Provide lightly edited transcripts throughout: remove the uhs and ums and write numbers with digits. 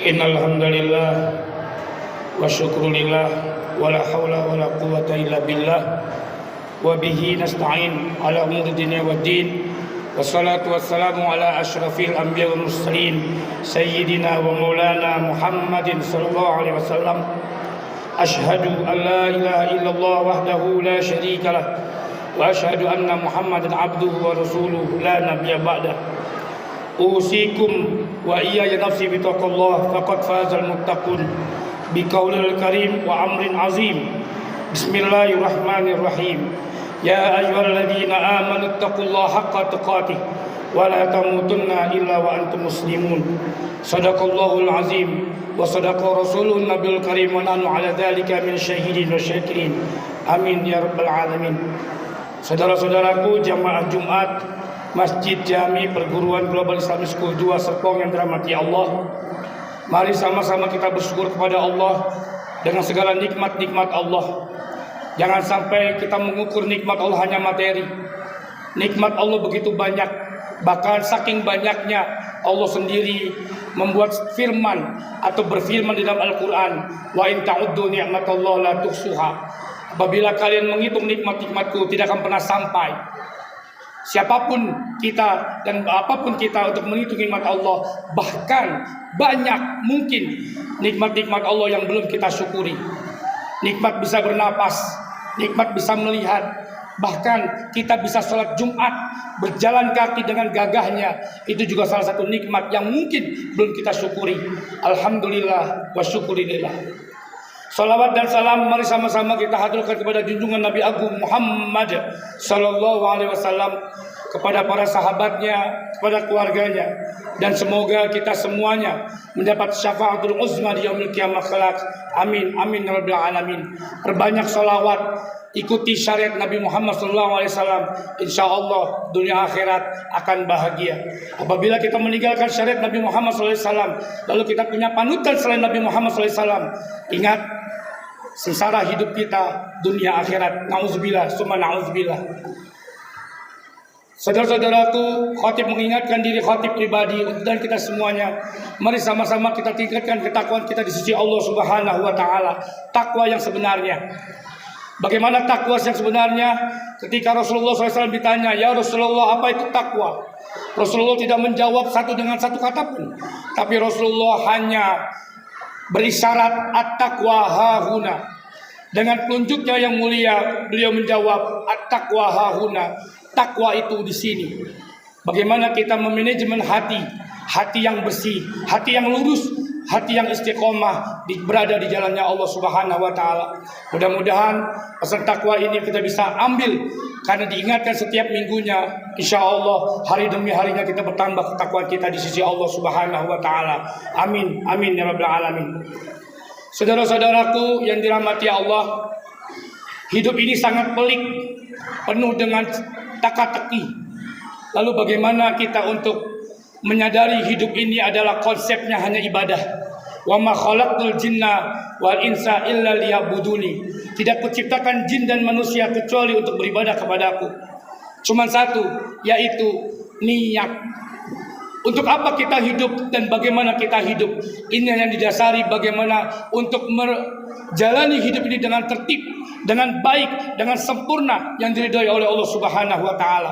Innal hamdalillah wa syukrulillah wa la haula wa la quwwata illa billah wa bihi nasta'in ala umuri dunya waddin. Wassalatu wassalamu ala asyrafil anbiya wal mursalin sayyidina wa maulana Muhammadin sallallahu alaihi wasallam. Ashhadu an la ilaha illallah wahdahu la syarika lah wa ashhadu anna Muhammadan abduhu wa rasuluhu la nabiyya ba'dah. Usikum wa iyaya nafsi bitaqallah faqad fazal muttaqun biqaulil karim wa amrin azim. Bismillahirrahmanirrahim. Ya ayyuhalladzina amanu taqullaha haqqa tuqatih wa la tamutunna illa wa antum muslimun. Shadaqallahul azim wa sadaqa rasuluhun nabiyul karim wa nahnu ala dzalika min syahidin wa syakirin. Amin ya rabbal alamin. Saudara-saudaraku jamaah Jumat Masjid Jami Perguruan Global Islamic School 2 Serpong yang dirahmati Allah, mari sama-sama kita bersyukur kepada Allah dengan segala nikmat-nikmat Allah. Jangan sampai kita mengukur nikmat Allah hanya materi. Nikmat Allah begitu banyak, bahkan saking banyaknya Allah sendiri membuat firman atau berfirman di dalam Al-Quran, wa in ta'uddu ni'matallahi la tuhsuha. Apabila kalian menghitung nikmat-nikmatku, tidak akan pernah sampai. Siapapun kita dan apapun kita untuk menghitung nikmat Allah, bahkan banyak mungkin nikmat-nikmat Allah yang belum kita syukuri. Nikmat bisa bernapas, nikmat bisa melihat, bahkan kita bisa sholat Jumat, berjalan kaki dengan gagahnya. Itu juga salah satu nikmat yang mungkin belum kita syukuri. Alhamdulillah wa syukurillah. Salawat dan salam mari sama-sama kita haturkan kepada junjungan Nabi Agung Muhammad sallallahu alaihi wasallam, kepada para sahabatnya, kepada keluarganya, dan semoga kita semuanya mendapat syafaatul uzma di yaumil qiyamah kelak. Amin amin ya rabbal alamin. Perbanyak salawat, ikuti syariat Nabi Muhammad sallallahu alaihi wasallam. Insyaallah dunia akhirat akan bahagia. Apabila kita meninggalkan syariat Nabi Muhammad sallallahu alaihi wasallam, lalu kita punya panutan selain Nabi Muhammad sallallahu alaihi wasallam, ingat sengsara hidup kita dunia akhirat. Nauzubillah summa nauzubillah. Saudara-saudaraku, khatib mengingatkan diri khatib pribadi dan kita semuanya, mari sama-sama kita tingkatkan ketakwaan kita di sisi Allah Subhanahu wa taala, takwa yang sebenarnya. Bagaimana takwa yang sebenarnya? Ketika Rasulullah SAW ditanya, "Ya Rasulullah, apa itu takwa?" Rasulullah tidak menjawab dengan satu kata pun, tapi Rasulullah hanya berisyarat at-taqwa hahuna. Dengan telunjuknya yang mulia, beliau menjawab at-taqwa hahuna. Takwa itu di sini. Bagaimana kita memanajemen hati, hati yang bersih, hati yang lurus, hati yang istiqomah berada di jalannya Allah Subhanahu wa taala. Mudah-mudahan pesan takwa ini kita bisa ambil, karena diingatkan setiap minggunya. Insya Allah hari demi harinya kita bertambah ketakwaan kita di sisi Allah Subhanahu wa taala. Amin amin ya rabbal alamin. Saudara-saudaraku yang dirahmati Allah, hidup ini sangat pelik, penuh dengan teka-teki. Lalu bagaimana kita untuk menyadari hidup ini adalah konsepnya hanya ibadah. Wa ma khalaqtul jinna wal insa illa liya'buduni. Tidak kuciptakan jin dan manusia kecuali untuk beribadah kepadaku. Cuma satu, yaitu niat. Untuk apa kita hidup dan bagaimana kita hidup? Ini yang didasari bagaimana untuk menjalani hidup ini dengan tertib, dengan baik, dengan sempurna yang diridhai oleh Allah Subhanahu wa taala.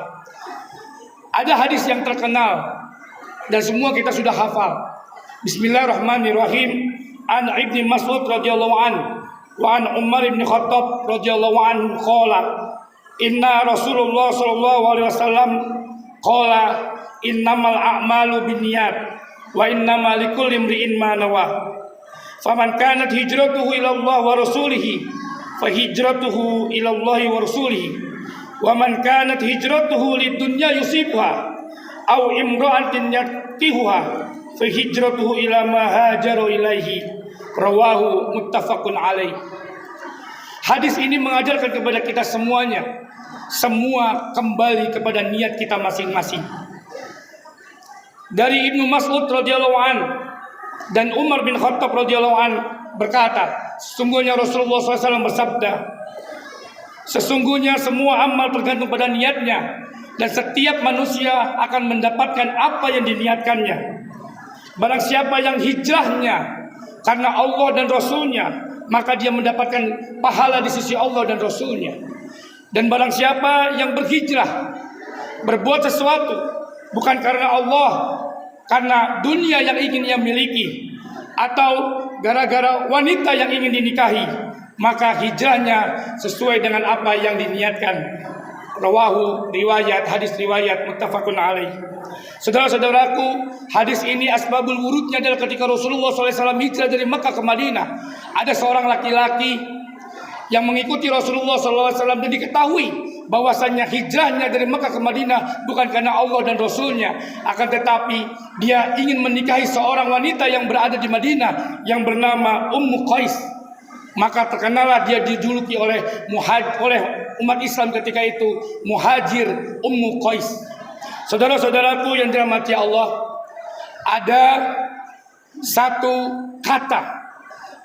Ada hadis yang terkenal dan semua kita sudah hafal. Bismillahirrahmanirrahim. An Ibnu Mas'ud radhiyallahu an wa an Umar bin Khattab radhiyallahu anhu qala inna Rasulullah sallallahu alaihi wasallam qala innamal a'malu binniyat wa innamal likulli imri'in ma nawa. Faman kanat hijratuhu ila Allah wa rasulihi fa hijratuhu ila Allah wa rasulihi. Wa man kanat hijratuhu lidunya yusibha aw imra'atin yaqihuha fa hijratuhu ila ma hajara ilaihi. Rawahu muttafaqun alaih. Hadis ini mengajarkan kepada kita semuanya, semua kembali kepada niat kita masing-masing. Dari Ibnu Mas'ud radhiyallahu an dan Umar bin Khattab radhiyallahu an berkata, sesungguhnya Rasulullah SAW bersabda, sesungguhnya semua amal tergantung pada niatnya, dan setiap manusia akan mendapatkan apa yang diniatkannya. Barang siapa yang hijrahnya karena Allah dan Rasulnya, maka dia mendapatkan pahala di sisi Allah dan Rasulnya. Dan barang siapa yang berhijrah, berbuat sesuatu bukan karena Allah, karena dunia yang ingin ia miliki, atau gara-gara wanita yang ingin dinikahi, maka hijrahnya sesuai dengan apa yang diniatkan. Rawahu, riwayat, hadis riwayat muttafaqun alaih. Saudara-saudaraku, hadis ini asbabul wurudnya adalah ketika Rasulullah SAW hijrah dari Mekah ke Madinah. Ada seorang laki-laki yang mengikuti Rasulullah SAW dan diketahui bahwasanya hijrahnya dari Mekah ke Madinah bukan karena Allah dan Rasulnya, akan tetapi dia ingin menikahi seorang wanita yang berada di Madinah yang bernama Ummu Qais. Maka terkenallah dia dijuluki oleh umat Islam ketika itu Muhajir Ummu Qais. Saudara-saudaraku yang dirahmati Allah, ada satu kata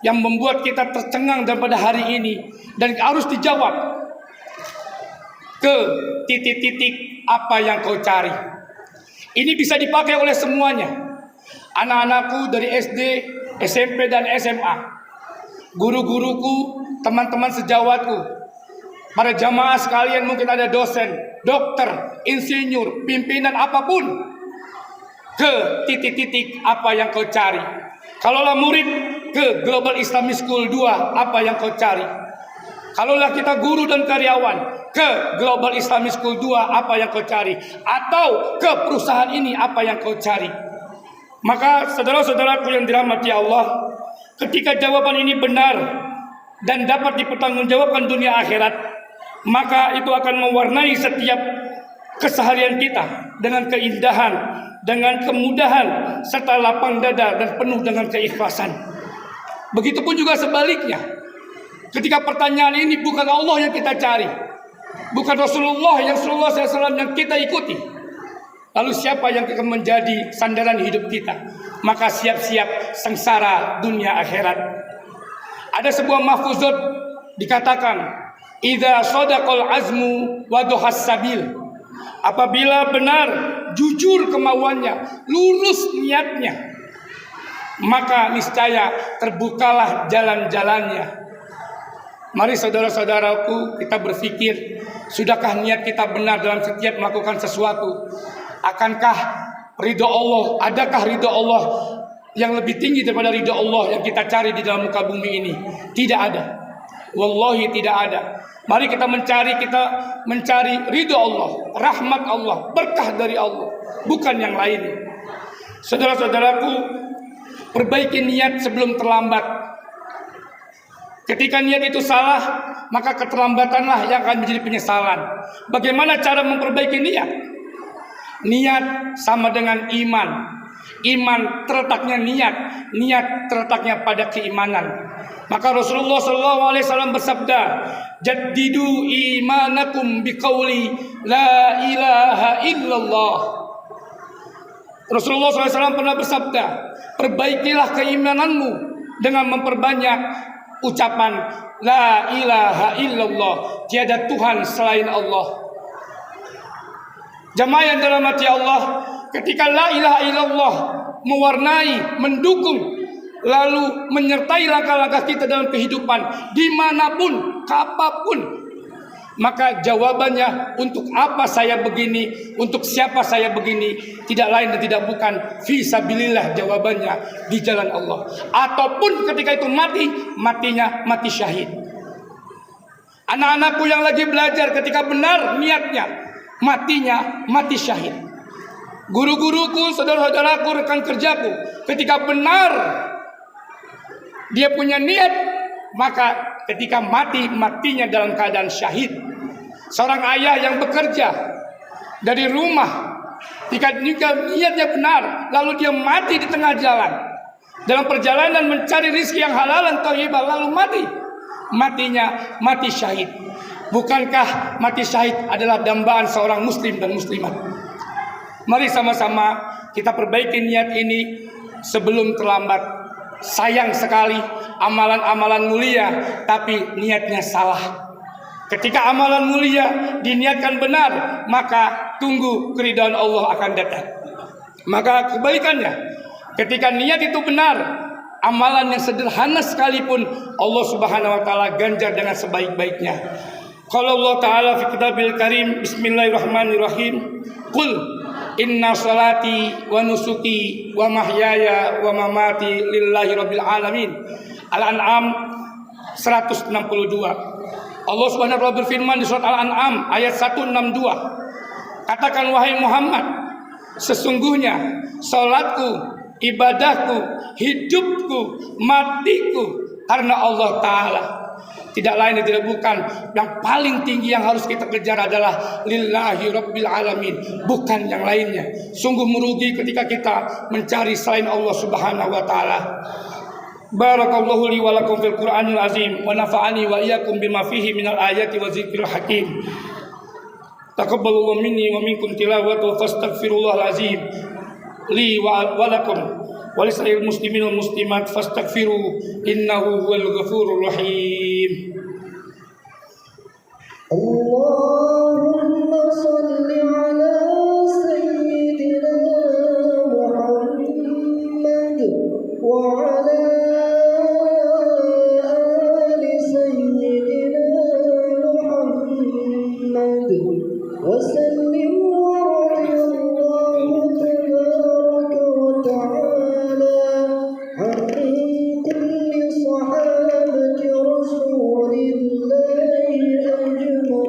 yang membuat kita tercengang dan pada hari ini dan harus dijawab. Ke titik-titik apa yang kau cari. Ini bisa dipakai oleh semuanya. Anak-anakku dari SD, SMP dan SMA, guru-guruku, teman-teman sejawatku, para jamaah sekalian, mungkin ada dosen, dokter, insinyur, pimpinan apapun. Ke titik-titik apa yang kau cari. Kalaulah murid, ke Global Islamic School 2, apa yang kau cari. Kalaulah kita guru dan karyawan, ke Global Islamic School 2, apa yang kau cari. Atau ke perusahaan ini, apa yang kau cari. Maka saudara-saudaraku yang dirahmati Allah, ketika jawaban ini benar dan dapat dipertanggungjawabkan dunia akhirat, maka itu akan mewarnai setiap keseharian kita dengan keindahan, dengan kemudahan, serta lapang dada dan penuh dengan keikhlasan. Begitupun juga sebaliknya, ketika pertanyaan ini bukan Allah yang kita cari, bukan Rasulullah SAW yang kita ikuti, lalu siapa yang akan menjadi sandaran hidup kita? Maka siap-siap sengsara dunia akhirat. Ada sebuah mahfuzat dikatakan, idza sadaqal azmu wa duhas sabil. Apabila benar, jujur kemauannya, lurus niatnya, maka niscaya terbukalah jalan-jalannya. Mari saudara-saudaraku, kita berpikir, sudahkah niat kita benar dalam setiap melakukan sesuatu? Akankah ridho Allah, adakah ridho Allah yang lebih tinggi daripada ridho Allah yang kita cari di dalam muka bumi ini? Tidak ada. Wallahi tidak ada. Mari kita mencari ridho Allah, rahmat Allah, berkah dari Allah, bukan yang lain. Saudara-saudaraku, perbaiki niat sebelum terlambat. Ketika niat itu salah, maka keterlambatanlah yang akan menjadi penyesalan. Bagaimana cara memperbaiki niat? Niat sama dengan iman. Iman terletaknya niat, niat terletaknya pada keimanan. Maka Rasulullah SAW bersabda, jaddidu imanakum biqauli la ilaha illallah. Rasulullah SAW pernah bersabda, perbaikilah keimananmu dengan memperbanyak ucapan la ilaha illallah, tiada Tuhan selain Allah. Jamaah yang dirahmati Allah, ketika la ilaha illallah mewarnai, mendukung, lalu menyertai langkah-langkah kita dalam kehidupan dimanapun, kapanpun, maka jawabannya untuk apa saya begini, untuk siapa saya begini, tidak lain dan tidak bukan fisabilillah, jawabannya di jalan Allah. Ataupun ketika itu matinya mati syahid. Anak-anakku yang lagi belajar, ketika benar niatnya, matinya mati syahid. Guru-guruku, saudara-saudaraku, rekan kerjaku, ketika benar dia punya niat, maka ketika matinya dalam keadaan syahid. Seorang ayah yang bekerja dari rumah, jika niatnya benar, lalu dia mati di tengah jalan, dalam perjalanan mencari rizki yang halal dan thayyibah, lalu matinya mati syahid. Bukankah mati syahid adalah dambaan seorang muslim dan muslimat? Mari sama-sama kita perbaiki niat ini sebelum terlambat. Sayang sekali amalan-amalan mulia tapi niatnya salah. Ketika amalan mulia diniatkan benar, maka tunggu keridhaan Allah akan datang. Maka kebalikannya, Ketika niat itu benar, amalan yang sederhana sekalipun Allah Subhanahu wa taala ganjar dengan sebaik-baiknya. Qala Allah taala fi kitabil karim, bismillahirrahmanirrahim. Qul inna salati wa nusuki wa mahyaya wa mamati lillahi rabbil alamin. Al-An'am 162. Allah Subhanahu wa taala berfirman di surat Al-An'am ayat 162. Katakan wahai Muhammad, sesungguhnya salatku, ibadahku, hidupku, matiku karena Allah Ta'ala. Tidak lain dan tidak bukan. Yang paling tinggi yang harus kita kejar adalah lillahi rabbil alamin, bukan yang lainnya. Sungguh merugi ketika kita mencari selain Allah Subhanahu wa taala. Barakallahu li wa lakum fil Qur'anil azim wa nafa'ani wa iyyakum bima fihi minal ayati wa dzikril hakim. Taqabbalallahu minni wa minkum tilawatu fastaghfirullahal azim li wa lakum wa lisa'il muslimin wal muslimat fastaghfiru innahu huwal ghafurur rahim. Allahumma shalli ala sayyidina Muhammad wa ala ali sayyidina Muhammad wa sallim wa radiyallahu tabaraka wa ta'ala an kulli sahabati rasulillahi ajma'in.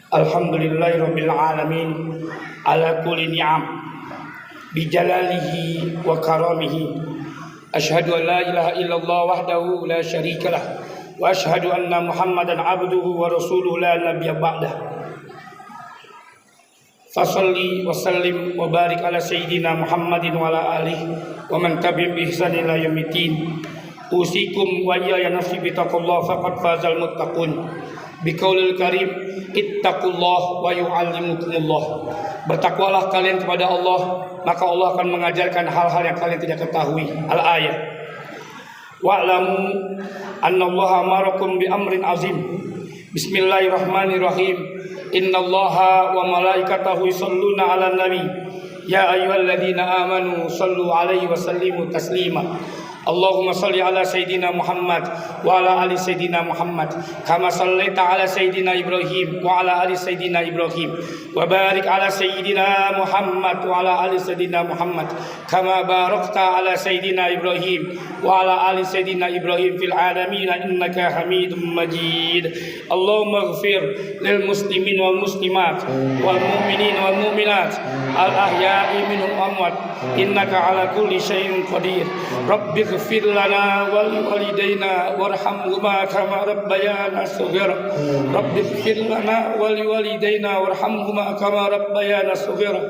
Alhamdulillahi rabbil alamin ala kulli ni'am bi jalalihi wa karamihi. Asyhadu an la ilaha illallah wahdahu la syarikalah wa asyhadu anna Muhammadan abduhu wa rasuluhu la nabiyya ba'dah. Fasalli wa sallim wa barik ala sayyidina Muhammadin wa ala alihi wa man tabi'ahum bi ihsan ila yaumiddin. Usikum wa iyaya nafsi bi taqwallah faqad fazal muttaqun. Biqaulil karim ittaqullah wa yu'allimukumullah. Bertakwalah kalian kepada Allah, maka Allah akan mengajarkan hal-hal yang kalian tidak ketahui. Al-ayat. Wa'lamu annallaha amarakum bi amrin azim. Bismillahirrahmanirrahim. Innallaha wa malaikatahu yusholluna 'alan nabi. Ya ayyuhalladzina amanu shallu 'alaihi wa sallimu taslima. Allahumma salli ala Sayyidina Muhammad wa ala ali Sayyidina Muhammad kama sallaita ala Sayyidina Ibrahim wa ala ali Sayyidina Ibrahim wa barik ala Sayyidina Muhammad wa ala ali Sayyidina Muhammad kama barakta ala Sayyidina Ibrahim wa ala ali Sayyidina Ibrahim fil alamin innaka Hamidum Majid. Allahumma ighfir lil muslimin wal muslimat wal mu'minin wal mu'minat al ahya'i minhum amwat innaka ala kulli syai'in qadir. Rabbi اغفر لنا ولوالدينا وارحمهما كما ربيانا صغيرا. رب اغفر لنا ولوالدينا وارحمهما كما ربيانا صغيرا.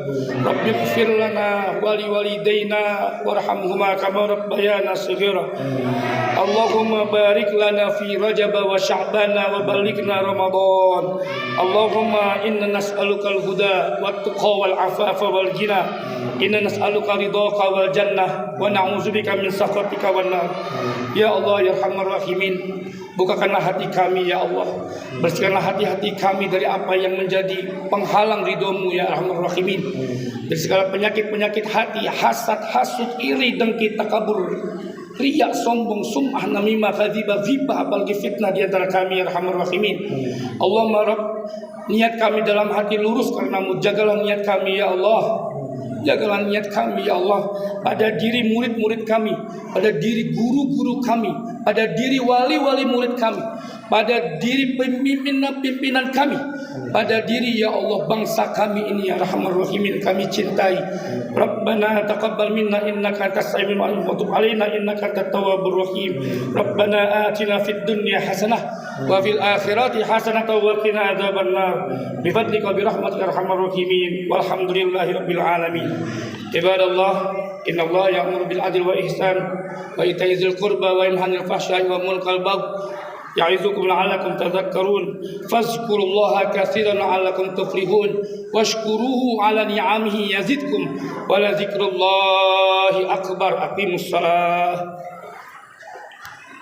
رب اغفر لنا ولوالدينا وارحمهما كما ربيانا صغيرا. اللهم بارك لنا في رجب وشعبان وبلغنا رمضان. اللهم إنا نسألك الهدى والتقى والعفاف والغنى. إنا نسألك رضاك والجنة ونعوذ بك من سخطك والنار. Ya Allah ya Arhamar Rahimin, bukakanlah hati kami ya Allah, bersihkanlah hati-hati kami dari apa yang menjadi penghalang ridho-Mu ya Arhamar Rahimin, dari segala penyakit-penyakit hati, hasad, hasud, iri, dengki, takabur, riya, sombong, sum'ah, namimah, kadzibah, ghibah, apalagi fitnah di antara kami ya Arhamar Rahimin. Allahumma Rabb, niat kami dalam hati lurus karenamu, jagalah niat kami ya Allah. Jagalah niat kami ya Allah pada diri murid-murid kami, pada diri guru-guru kami, pada diri wali-wali murid kami, pada diri pimpinan kami, pada diri ya Allah bangsa kami ini ya Arhamar Rahimin kami cintai. Rabbana taqabbal minna innaka antas samiul alim wa tub alaina innaka antat tawwabur rahim. Rabbana atina fid dunya hasanah wa fil akhirati hasanah wa qina adzabannar. Bi fadlika bi rahmatika arhamar rahimin. Walhamdulillahi rabbil alamin. Ibadallah, innallaha ya'muru bil adli wa ihsan wa ita'i dzil qurba wa yanha 'anil fahsya'i wa munkar bagh. Ya'izukum la'allakum tadhakkarun. Fazkurullaha katsiran la'allakum tuflihun. Washkuruhu 'ala ni'amihi yazidkum. Wa la dzikrullahi akbar. Aqimus shalah.